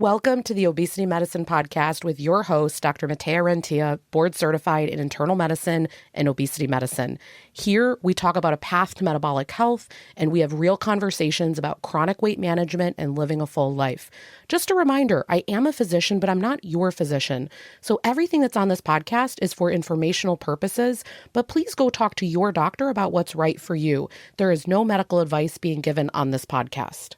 Welcome to the Obesity Medicine Podcast with your host, Dr. Matea Rentia, board certified in internal medicine and obesity medicine. Here, we talk about a path to metabolic health, and we have real conversations about chronic weight management and living a full life. Just a reminder, I am a physician, but I'm not your physician. So everything that's on this podcast is for informational purposes, but please go talk to your doctor about what's right for you. There is no medical advice being given on this podcast.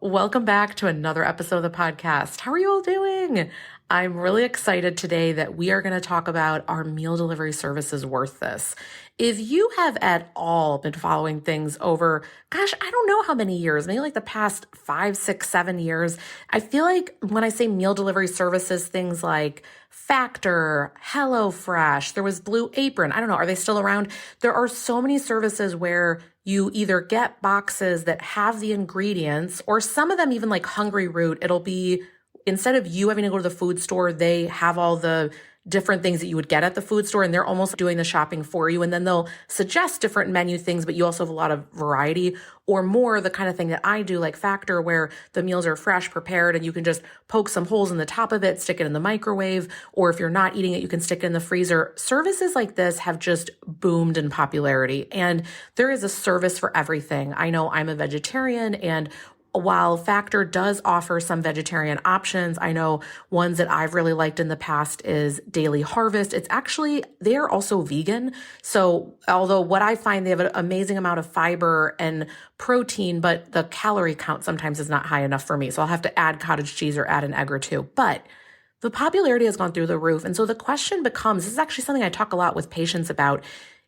Welcome back to another episode of the podcast. How are you all doing? I'm really excited today that we are going to talk about our meal delivery services worth this. If you have at all been following things over, I don't know how many years, maybe like the past 5, 6, 7 years, I feel like when I say meal delivery services, things like Factor, HelloFresh, there was Blue Apron. I don't know. Are they still around? There are so many services where you either get boxes that have the ingredients, or some of them even like Hungry Root, it'll be instead of you having to go to the food store, they have all the different things that you would get at the food store, and they're almost doing the shopping for you. And then they'll suggest different menu things, but you also have a lot of variety, or more the kind of thing that I do, like Factor, where the meals are fresh, prepared, and you can just poke some holes in the top of it, stick it in the microwave, or if you're not eating it, you can stick it in the freezer. Services like this have just boomed in popularity, and there is a service for everything. I know I'm a vegetarian, and while Factor does offer some vegetarian options, I know ones that I've really liked in the past is Daily Harvest. They are also vegan. So although what I find, they have an amazing amount of fiber and protein, but the calorie count sometimes is not high enough for me. So I'll have to add cottage cheese or add an egg or two. But the popularity has gone through the roof. And so the question becomes, this is actually something I talk a lot with patients about,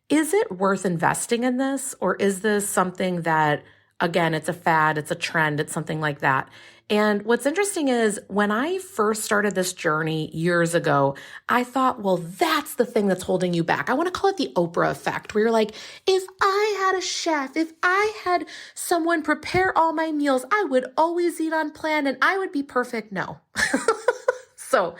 is it worth investing in this? Or is this something that, again, it's a fad, it's a trend, it's something like that? And what's interesting is when I first started this journey years ago, I thought, well, that's the thing that's holding you back. I want to call it the Oprah effect, where you're like, if I had a chef, if I had someone prepare all my meals, I would always eat on plan and I would be perfect. No. So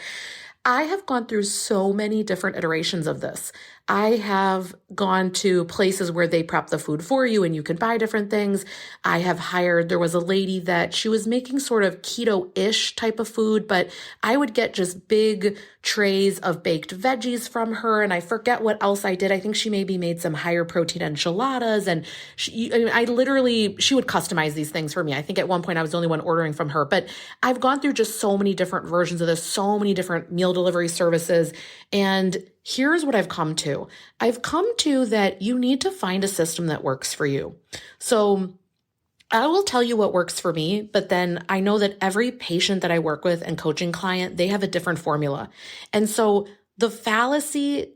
I have gone through so many different iterations of this. I have gone to places where they prep the food for you and you can buy different things. There was a lady that she was making sort of keto-ish type of food, but I would get just big trays of baked veggies from her. And I forget what else I did. I think she maybe made some higher protein enchiladas. And she would customize these things for me. I think at one point I was the only one ordering from her, but I've gone through just so many different versions of this, so many different meal delivery services. And here's what I've come to. I've come to that you need to find a system that works for you. So I will tell you what works for me, but then I know that every patient that I work with and coaching client, they have a different formula. And so the fallacy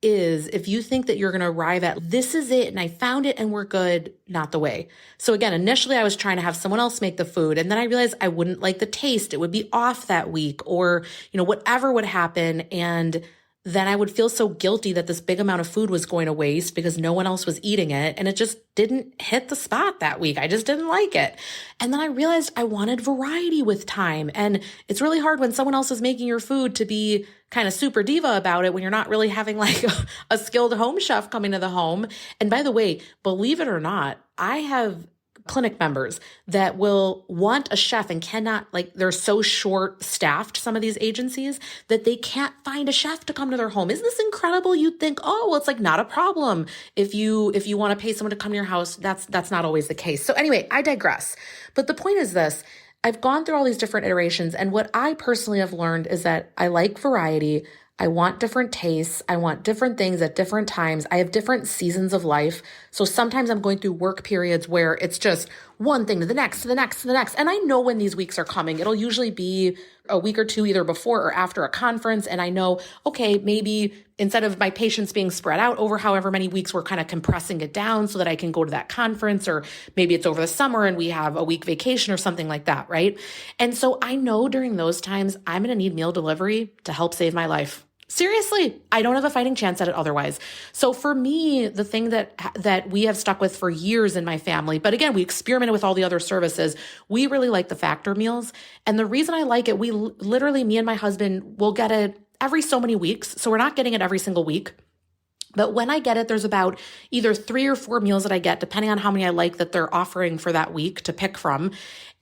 is if you think that you're going to arrive at this is it and I found it and we're good, not the way. So again, initially I was trying to have someone else make the food, and then I realized I wouldn't like the taste. It would be off that week, or whatever would happen. And then I would feel so guilty that this big amount of food was going to waste because no one else was eating it. And it just didn't hit the spot that week. I just didn't like it. And then I realized I wanted variety with time. And it's really hard when someone else is making your food to be kind of super diva about it when you're not really having like a skilled home chef coming to the home. And by the way, believe it or not, I have clinic members that will want a chef and cannot, they're so short staffed, some of these agencies, that they can't find a chef to come to their home. Isn't this incredible? You'd think, oh, well, it's like not a problem. If you want to pay someone to come to your house, that's not always the case. So anyway, I digress. But the point is this: I've gone through all these different iterations. And what I personally have learned is that I like variety. I want different tastes. I want different things at different times. I have different seasons of life. So sometimes I'm going through work periods where it's just one thing to the next, to the next, to the next. And I know when these weeks are coming. It'll usually be a week or two either before or after a conference. And I know, okay, maybe instead of my patients being spread out over however many weeks, we're kind of compressing it down so that I can go to that conference, or maybe it's over the summer and we have a week vacation or something like that, right? And so I know during those times, I'm going to need meal delivery to help save my life. Seriously, I don't have a fighting chance at it otherwise. So for me, the thing that we have stuck with for years in my family, but again, we experimented with all the other services. We really like the Factor meals. And the reason I like it, we literally, me and my husband will get it every so many weeks. So we're not getting it every single week. But when I get it, there's about either 3 or 4 meals that I get, depending on how many I like that they're offering for that week to pick from.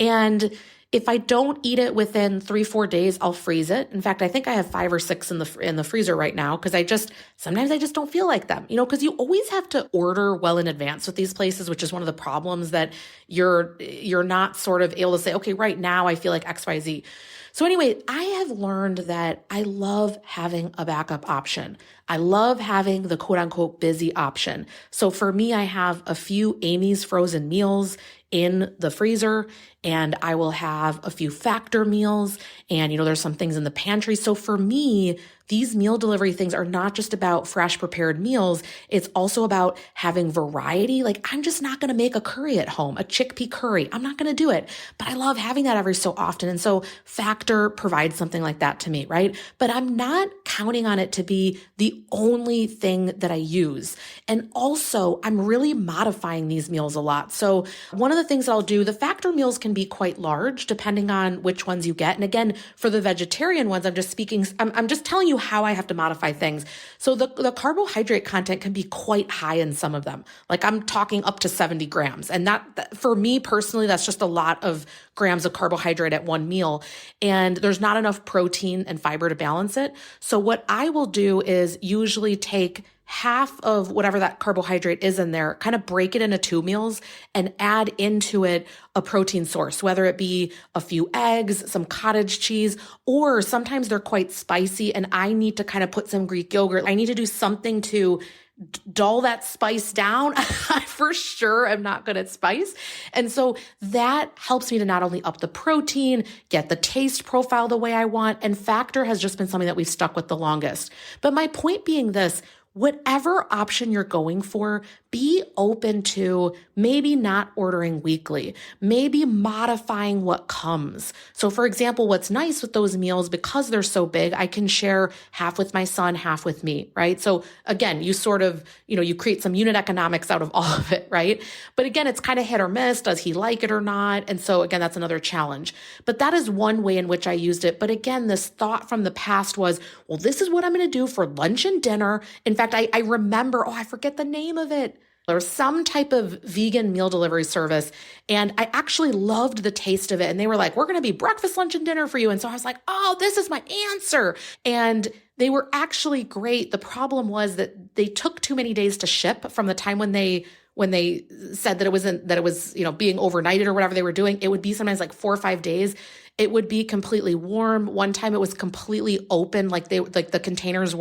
And If I don't eat it within 3-4 days, I'll freeze it. In fact, I think I have 5 or 6 in the freezer right now because sometimes I just don't feel like them, because you always have to order well in advance with these places, which is one of the problems that you're not sort of able to say, okay, right now I feel like XYZ. So anyway, I have learned that I love having a backup option. I love having the quote unquote busy option. So for me, I have a few Amy's frozen meals in the freezer, and I will have a few Factor meals, and there's some things in the pantry. So for me, these meal delivery things are not just about fresh prepared meals. It's also about having variety. Like, I'm just not going to make a curry at home, a chickpea curry. I'm not going to do it, but I love having that every so often. And so Factor provides something like that to me, right? But I'm not counting on it to be the only thing that I use. And also, I'm really modifying these meals a lot. So one of the things that I'll do, the Factor meals can be quite large depending on which ones you get. And again, for the vegetarian ones, I'm just telling you how I have to modify things. So the carbohydrate content can be quite high in some of them. Like, I'm talking up to 70 grams. And that for me personally, that's just a lot of grams of carbohydrate at one meal. And there's not enough protein and fiber to balance it. So what I will do is usually take half of whatever that carbohydrate is in there, kind of break it into 2 meals and add into it a protein source, whether it be a few eggs, some cottage cheese, or sometimes they're quite spicy and I need to kind of put some Greek yogurt. I need to do something to dull that spice down. I for sure am not good at spice. And so that helps me to not only up the protein, get the taste profile the way I want, and Factor has just been something that we've stuck with the longest. But my point being this, whatever option you're going for, be open to maybe not ordering weekly, maybe modifying what comes. So for example, what's nice with those meals, because they're so big, I can share half with my son, half with me, right? So again, you sort of, you create some unit economics out of all of it, right? But again, it's kind of hit or miss. Does he like it or not? And so again, that's another challenge. But that is one way in which I used it. But again, this thought from the past was, well, this is what I'm going to do for lunch and dinner. In fact, I remember, I forget the name of it. There was some type of vegan meal delivery service, and I actually loved the taste of it. And they were like, we're going to be breakfast, lunch, and dinner for you. And so I was like, oh, this is my answer. And they were actually great. The problem was that they took too many days to ship from the time when they said that it was being overnighted or whatever they were doing. It would be sometimes like 4 or 5 days. It would be completely warm. One time it was completely open, like the containers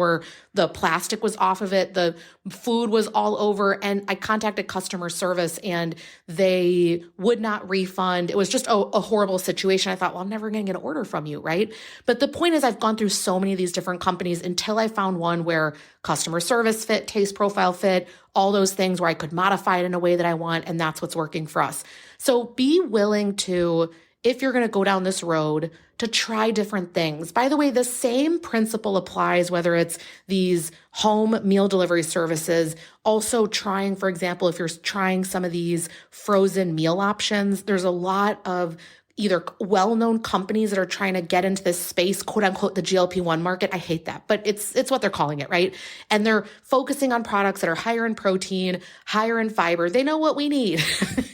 the plastic was off of it, the food was all over, and I contacted customer service and they would not refund. It was just a horrible situation. I thought, well, I'm never going to get an order from you, right? But the point is, I've gone through so many of these different companies until I found one where customer service fit, taste profile fit, all those things where I could modify it in a way that I want, and that's what's working for us. So be willing to, if you're going to go down this road, to try different things. By the way, the same principle applies whether it's these home meal delivery services, also trying, for example, if you're trying some of these frozen meal options, there's a lot of either well-known companies that are trying to get into this space, quote unquote, the GLP-1 market. I hate that, but it's what they're calling it, right? And they're focusing on products that are higher in protein, higher in fiber. They know what we need.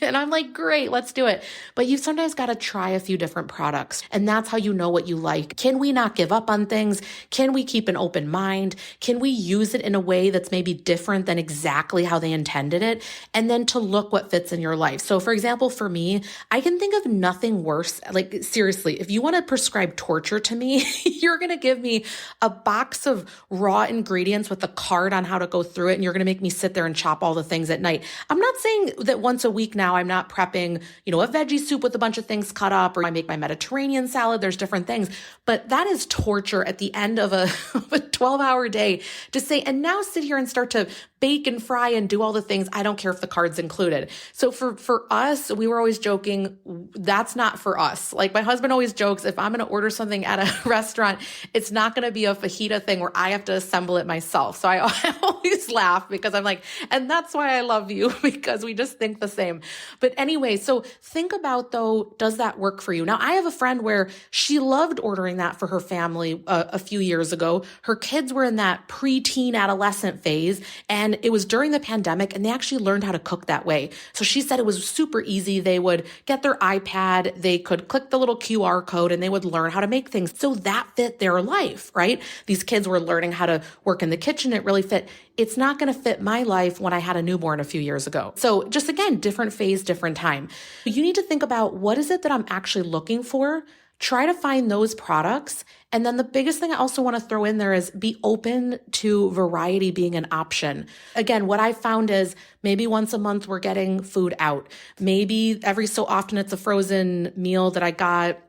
And I'm like, great, let's do it. But you've sometimes got to try a few different products. And that's how you know what you like. Can we not give up on things? Can we keep an open mind? Can we use it in a way that's maybe different than exactly how they intended it? And then to look what fits in your life. So for example, for me, I can think of nothing worse. Like seriously, if you want to prescribe torture to me, you're going to give me a box of raw ingredients with a card on how to go through it. And you're going to make me sit there and chop all the things at night. I'm not saying that once a week now I'm not prepping, a veggie soup with a bunch of things cut up, or I make my Mediterranean salad. There's different things, but that is torture at the end of a 12-hour day to say, and now sit here and start to bake and fry and do all the things. I don't care if the card's included. So for us, we were always joking, that's not for us. Like my husband always jokes, if I'm going to order something at a restaurant, it's not going to be a fajita thing where I have to assemble it myself. So I always laugh because I'm like, and that's why I love you, because we just think the same. But anyway, so think about though, does that work for you? Now I have a friend where she loved ordering that for her family a few years ago. Her kids were in that preteen adolescent phase, and it was during the pandemic, and they actually learned how to cook that way. So she said it was super easy. They would get their iPad, they could click the little QR code and they would learn how to make things. So that fit their life, right? These kids were learning how to work in the kitchen. It really fit. It's not going to fit my life when I had a newborn a few years ago. So just again, different phase, different time. You need to think about what is it that I'm actually looking for? Try to find those products. And then the biggest thing I also want to throw in there is be open to variety being an option. Again, what I found is maybe once a month we're getting food out. Maybe every so often it's a frozen meal that I got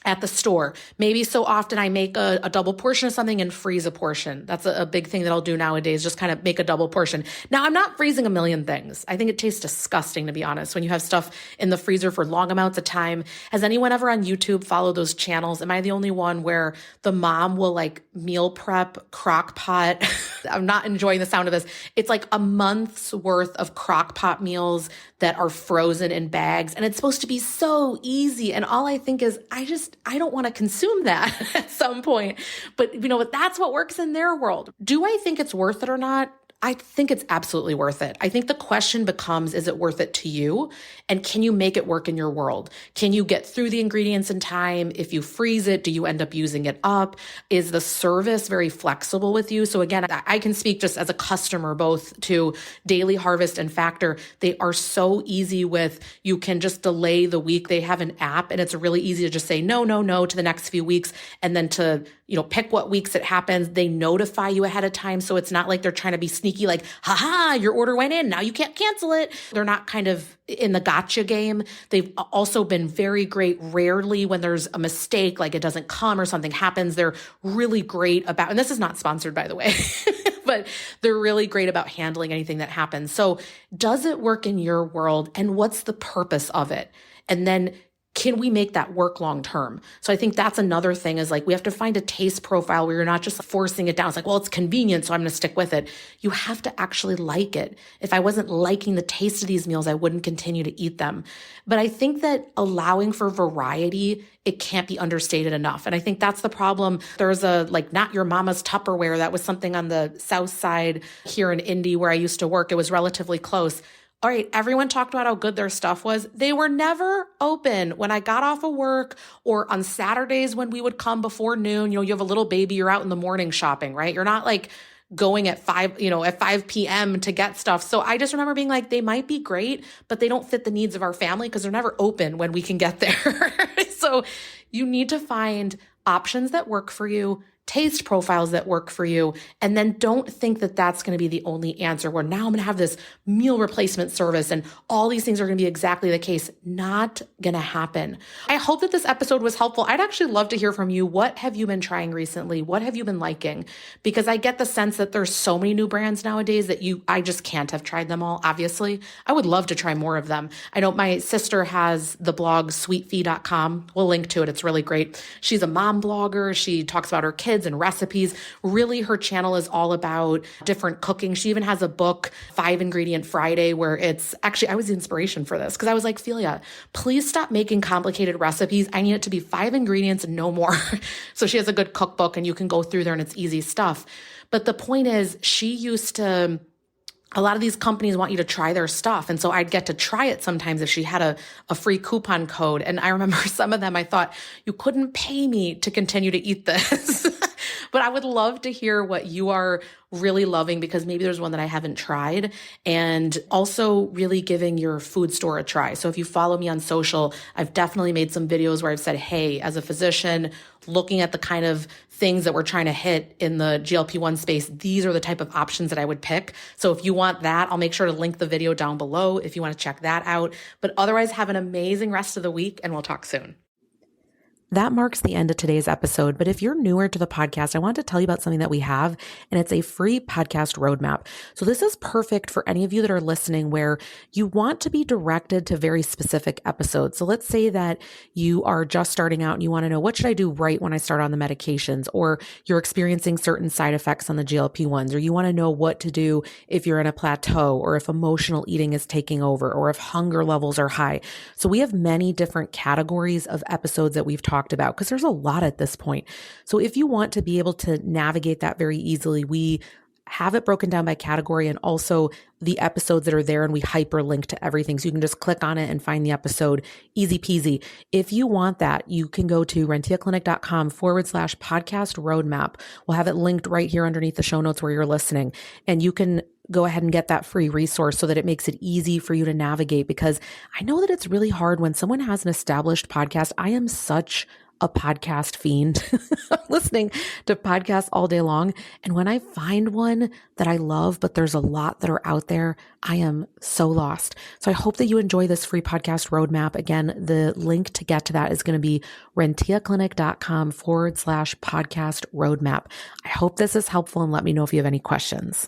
at the store. Maybe so often I make a double portion of something and freeze a portion. That's a big thing that I'll do nowadays, just kind of make a double portion. Now, I'm not freezing a million things. I think it tastes disgusting, to be honest, when you have stuff in the freezer for long amounts of time. Has anyone ever on YouTube followed those channels? Am I the only one where the mom will like meal prep crock pot? I'm not enjoying the sound of this. It's like a month's worth of crock pot meals that are frozen in bags. And it's supposed to be so easy. And all I think is, I don't want to consume that at some point. But but that's what works in their world. Do I think it's worth it or not? I think it's absolutely worth it. I think the question becomes, is it worth it to you? And can you make it work in your world? Can you get through the ingredients in time? If you freeze it, do you end up using it up? Is the service very flexible with you? So again, I can speak just as a customer, both to Daily Harvest and Factor. They are so easy with, you can just delay the week. They have an app and it's really easy to just say no, no, no to the next few weeks. And then to pick what weeks it happens. They notify you ahead of time. So it's not like they're trying to be sneaky, like, haha, your order went in. Now you can't cancel it. They're not kind of in the gotcha game. They've also been very great. Rarely when there's a mistake, like it doesn't come or something happens, they're really great about, and this is not sponsored, by the way, but they're really great about handling anything that happens. So does it work in your world? And what's the purpose of it? And then can we make that work long term? So I think that's another thing, is like we have to find a taste profile where you're not just forcing it down. It's like, well, it's convenient, so I'm going to stick with it. You have to actually like it. If I wasn't liking the taste of these meals, I wouldn't continue to eat them. But I think that allowing for variety, it can't be understated enough. And I think that's the problem. There's a not your mama's Tupperware. That was something on the south side here in Indy where I used to work. It was relatively close. All right, everyone talked about how good their stuff was. They were never open when I got off of work, or on Saturdays when we would come before noon. You have a little baby, you're out in the morning shopping, right? You're not like going at 5 p.m. to get stuff. So I just remember being like, they might be great, but they don't fit the needs of our family because they're never open when we can get there. So you need to find options that work for you, taste profiles that work for you, and then don't think that that's going to be the only answer, where now I'm going to have this meal replacement service and all these things are going to be exactly the case. Not going to happen. I hope that this episode was helpful. I'd actually love to hear from you. What have you been trying recently? What have you been liking? Because I get the sense that there's so many new brands nowadays that I just can't have tried them all, obviously. I would love to try more of them. I know my sister has the blog sweetfee.com. We'll link to it. It's really great. She's a mom blogger. She talks about her kids and recipes. Really, her channel is all about different cooking. She even has a book, 5 Ingredient Friday, where it's actually, I was the inspiration for this because I was like, Felia, please stop making complicated recipes. I need it to be 5 ingredients and no more. So she has a good cookbook and you can go through there and it's easy stuff. But the point is, a lot of these companies want you to try their stuff. And so I'd get to try it sometimes if she had a free coupon code. And I remember some of them, I thought, you couldn't pay me to continue to eat this. But I would love to hear what you are really loving, because maybe there's one that I haven't tried, and also really giving your food store a try. So if you follow me on social, I've definitely made some videos where I've said, hey, as a physician, looking at the kind of things that we're trying to hit in the GLP-1 space, these are the type of options that I would pick. So if you want that, I'll make sure to link the video down below if you want to check that out. But otherwise, have an amazing rest of the week, and we'll talk soon. That marks the end of today's episode. But if you're newer to the podcast, I want to tell you about something that we have, and it's a free podcast roadmap. So this is perfect for any of you that are listening where you want to be directed to very specific episodes. So let's say that you are just starting out and you want to know, what should I do right when I start on the medications? Or you're experiencing certain side effects on the GLP-1s, or you want to know what to do if you're in a plateau, or if emotional eating is taking over, or if hunger levels are high. So we have many different categories of episodes that we've talked about, because there's a lot at this point. So if you want to be able to navigate that very easily, we have it broken down by category and also the episodes that are there, and we hyperlink to everything. So you can just click on it and find the episode. Easy peasy. If you want that, you can go to rentiaclinic.com/podcast roadmap. We'll have it linked right here underneath the show notes where you're listening. And you can go ahead and get that free resource so that it makes it easy for you to navigate, because I know that it's really hard when someone has an established podcast. I am such a podcast fiend. Listening to podcasts all day long. And when I find one that I love, but there's a lot that are out there, I am so lost. So I hope that you enjoy this free podcast roadmap. Again, the link to get to that is going to be rentiaclinic.com/podcast roadmap. I hope this is helpful, and let me know if you have any questions.